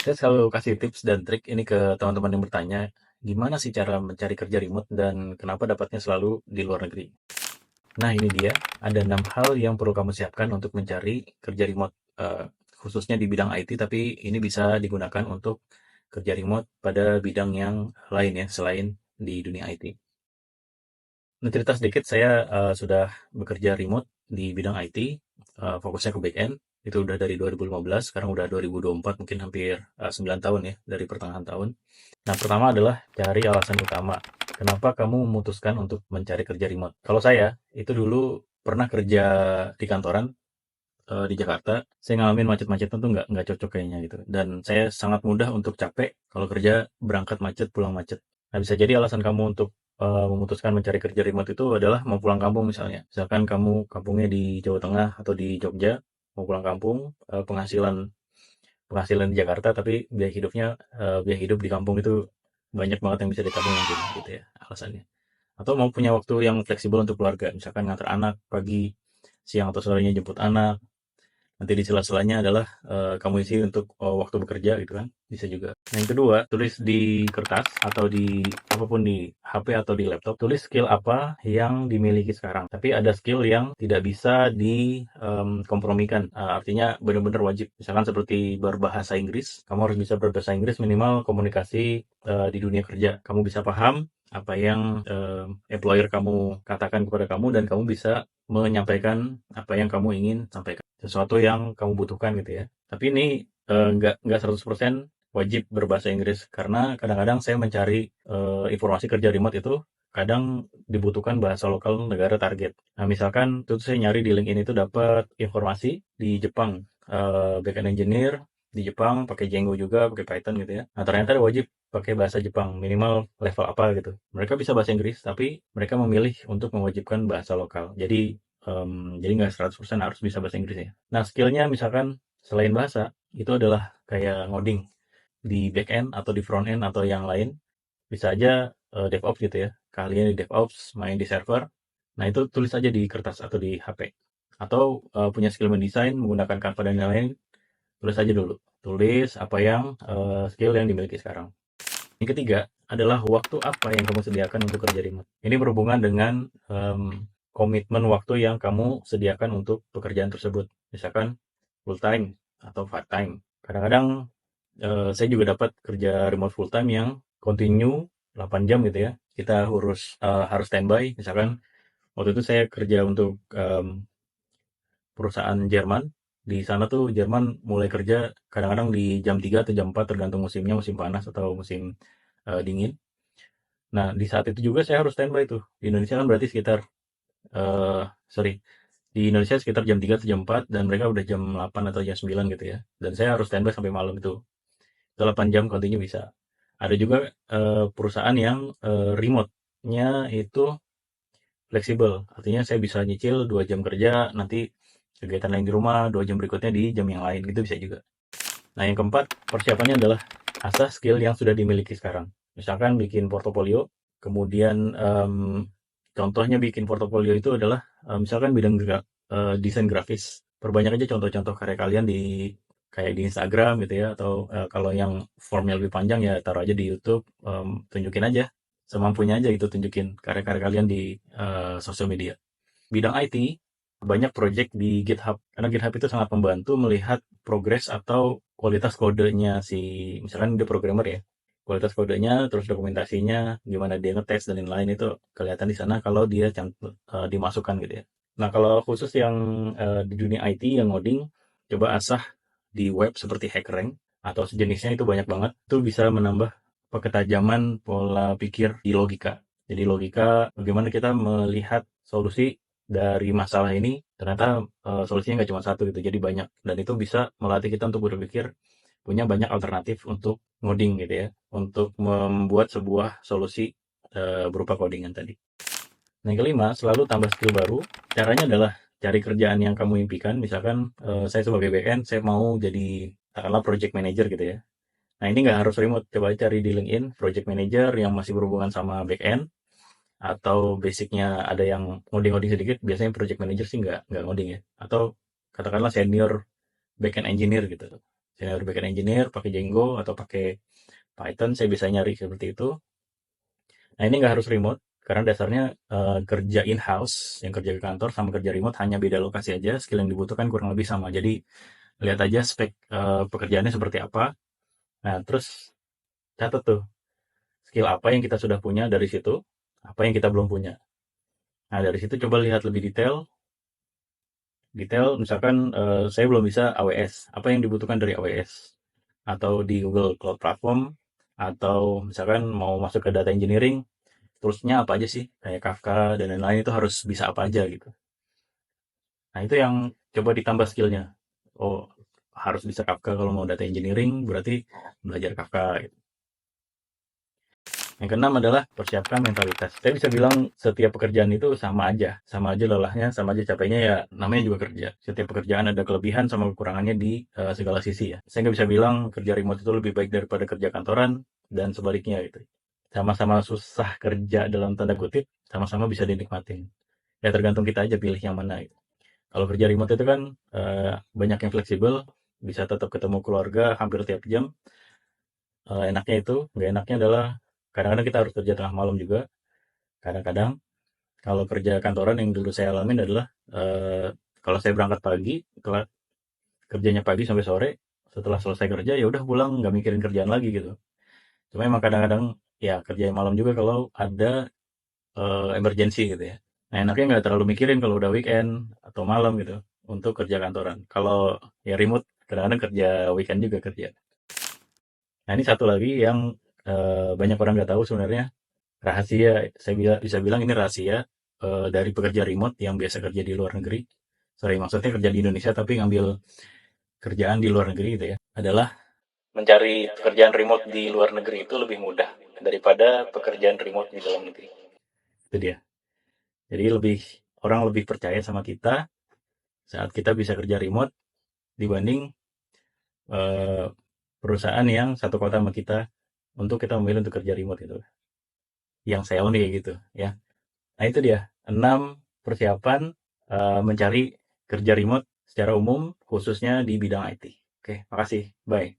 Saya selalu kasih tips dan trik ini ke teman-teman yang bertanya, gimana sih cara mencari kerja remote dan kenapa dapatnya selalu di luar negeri? Nah, ini dia, ada 6 hal yang perlu kamu siapkan untuk mencari kerja remote, khususnya di bidang IT, tapi ini bisa digunakan untuk kerja remote pada bidang yang lain ya, selain di dunia IT. Nah, cerita sedikit, saya sudah bekerja remote di bidang IT, fokusnya ke back end. Itu udah dari 2015, sekarang udah 2024, mungkin hampir 9 tahun ya, dari pertengahan tahun. Nah, pertama adalah cari alasan utama. Kenapa kamu memutuskan untuk mencari kerja remote? Kalau saya, itu dulu pernah kerja di kantoran di Jakarta. Saya ngalamin macet-macetan tuh nggak cocok kayaknya gitu. Dan saya sangat mudah untuk capek kalau kerja berangkat macet, pulang macet. Nah, bisa jadi alasan kamu untuk memutuskan mencari kerja remote itu adalah mau pulang kampung misalnya. Misalkan kamu kampungnya di Jawa Tengah atau di Jogja, mau pulang kampung, penghasilan penghasilan di Jakarta, tapi biaya hidup di kampung itu banyak banget yang bisa ditabung mungkin gitu ya alasannya. Atau mau punya waktu yang fleksibel untuk keluarga, misalkan ngantar anak pagi, siang atau sorenya jemput anak, nanti di sela-selanya adalah kamu isi untuk waktu bekerja gitu kan, bisa juga. Nah, yang kedua, tulis di kertas atau di apapun, di HP atau di laptop, tulis skill apa yang dimiliki sekarang. Tapi ada skill yang tidak bisa dikompromikan, artinya benar-benar wajib. Misalkan seperti berbahasa Inggris, kamu harus bisa berbahasa Inggris minimal komunikasi di dunia kerja. Kamu bisa paham apa yang employer kamu katakan kepada kamu dan kamu bisa menyampaikan apa yang kamu ingin sampaikan, sesuatu yang kamu butuhkan gitu ya. Tapi ini nggak 100% wajib berbahasa Inggris karena kadang-kadang saya mencari informasi kerja remote itu kadang dibutuhkan bahasa lokal negara target. Nah, misalkan itu saya nyari di LinkedIn itu dapat informasi di Jepang, backend engineer di Jepang pakai Django juga, pakai Python gitu ya. Nah, ternyata wajib pakai bahasa Jepang, minimal level apa gitu. Mereka bisa bahasa Inggris, tapi mereka memilih untuk mewajibkan bahasa lokal. Jadi nggak 100% harus bisa bahasa Inggris ya. Nah, skillnya misalkan selain bahasa, itu adalah kayak ngoding di back end atau di front end atau yang lain. Bisa aja DevOps gitu ya. Kalian di DevOps, main di server. Nah, itu tulis aja di kertas atau di HP. Atau punya skill mendesain menggunakan Canva dan lain-lain, tulis aja dulu. Tulis apa yang skill yang dimiliki sekarang. Yang ketiga adalah waktu apa yang kamu sediakan untuk kerja remote. Ini berhubungan dengan komitmen waktu yang kamu sediakan untuk pekerjaan tersebut. Misalkan full time atau part time. Kadang-kadang saya juga dapat kerja remote full time yang continue 8 jam gitu ya. Kita harus standby. Misalkan waktu itu saya kerja untuk perusahaan Jerman. Di sana tuh Jerman mulai kerja kadang-kadang di jam 3 atau jam 4 tergantung musimnya, musim panas atau musim dingin. Nah, di saat itu juga saya harus standby tuh. Di Indonesia kan berarti sekitar, sorry, di Indonesia sekitar jam 3 atau jam 4 dan mereka udah jam 8 atau jam 9 gitu ya. Dan saya harus standby sampai malam itu. 8 jam continue bisa. Ada juga perusahaan yang remote-nya itu fleksibel. Artinya saya bisa nyicil 2 jam kerja, nanti kegiatan lain di rumah, 2 jam berikutnya di jam yang lain, gitu bisa juga. Nah, yang keempat, persiapannya adalah asah skill yang sudah dimiliki sekarang. Misalkan bikin portofolio, kemudian contohnya bikin portofolio itu adalah misalkan bidang desain grafis. Perbanyak aja contoh-contoh karya kalian kayak di Instagram gitu ya, atau kalau yang formnya lebih panjang ya taruh aja di YouTube, tunjukin aja semampunya aja gitu, tunjukin karya-karya kalian di sosial media. Bidang IT, banyak project di GitHub. Karena GitHub itu sangat membantu melihat progres atau kualitas kodenya misalkan dia programmer ya. Kualitas kodenya, terus dokumentasinya, gimana dia ngetes dan lain-lain itu kelihatan di sana kalau dia dimasukkan gitu ya. Nah, kalau khusus yang di dunia IT yang ngoding, coba asah di web seperti HackerRank atau sejenisnya itu banyak banget. Itu bisa menambah ketajaman pola pikir di logika. Jadi logika bagaimana kita melihat solusi dari masalah ini, ternyata solusinya nggak cuma satu gitu, jadi banyak. Dan itu bisa melatih kita untuk berpikir punya banyak alternatif untuk ngoding gitu ya, untuk membuat sebuah solusi berupa codingan tadi. Nah, yang kelima, selalu tambah skill baru. Caranya adalah cari kerjaan yang kamu impikan. Misalkan saya sebagai BN, saya mau jadi katakanlah project manager gitu ya. Nah, ini nggak harus remote. Coba cari di LinkedIn project manager yang masih berhubungan sama back-end atau basicnya ada yang ngoding-ngoding sedikit. Biasanya project manager sih nggak ngoding ya. Atau katakanlah senior back-end engineer gitu. senior backend engineer pakai Django atau pakai Python, saya bisa nyari seperti itu. Nah, ini nggak harus remote, karena dasarnya kerja in-house, yang kerja ke kantor sama kerja remote hanya beda lokasi aja, skill yang dibutuhkan kurang lebih sama. Jadi, lihat aja spek pekerjaannya seperti apa. Nah, terus catat tuh, skill apa yang kita sudah punya dari situ, apa yang kita belum punya. Nah, dari situ coba lihat lebih detail. Detail, misalkan saya belum bisa AWS, apa yang dibutuhkan dari AWS? Atau di Google Cloud Platform, atau misalkan mau masuk ke data engineering, toolsnya apa aja sih? Kayak Kafka dan lain-lain itu harus bisa apa aja gitu. Nah, itu yang coba ditambah skillnya. Oh, harus bisa Kafka kalau mau data engineering, berarti belajar Kafka gitu. Yang keenam adalah persiapkan mentalitas. Saya bisa bilang setiap pekerjaan itu sama aja lelahnya, sama aja capeknya ya. Namanya juga kerja. Setiap pekerjaan ada kelebihan sama kekurangannya di segala sisi ya. Saya nggak bisa bilang kerja remote itu lebih baik daripada kerja kantoran dan sebaliknya gitu. Sama-sama susah kerja dalam tanda kutip, sama-sama bisa dinikmatin. Ya tergantung kita aja pilih yang mana gitu. Kalau kerja remote itu kan banyak yang fleksibel, bisa tetap ketemu keluarga hampir tiap jam. Enaknya itu, nggak enaknya adalah kadang-kadang kita harus kerja tengah malam juga. Kadang-kadang kalau kerja kantoran yang dulu saya alamin adalah kalau saya berangkat pagi, kerjanya pagi sampai sore, setelah selesai kerja ya udah pulang, nggak mikirin kerjaan lagi gitu. Cuma emang kadang-kadang ya kerja malam juga kalau ada emergency gitu ya. Nah, enaknya nggak terlalu mikirin kalau udah weekend atau malam gitu untuk kerja kantoran. Kalau ya remote, kadang-kadang kerja weekend juga kerja. Nah, ini satu lagi yang banyak orang nggak tahu sebenarnya, rahasia. Saya bisa bilang ini rahasia dari pekerja remote yang biasa kerja di luar negeri. Sorry, maksudnya kerja di Indonesia tapi ngambil kerjaan di luar negeri gitu ya. Adalah mencari pekerjaan remote di luar negeri itu lebih mudah daripada pekerjaan remote di dalam negeri. Itu dia. Jadi orang lebih percaya sama kita saat kita bisa kerja remote dibanding eh, perusahaan yang satu kota sama kita untuk kita memilih untuk kerja remote itu. Yang saya unik kayak gitu ya. Nah, itu dia 6 persiapan mencari kerja remote secara umum khususnya di bidang IT. Oke, makasih. Bye.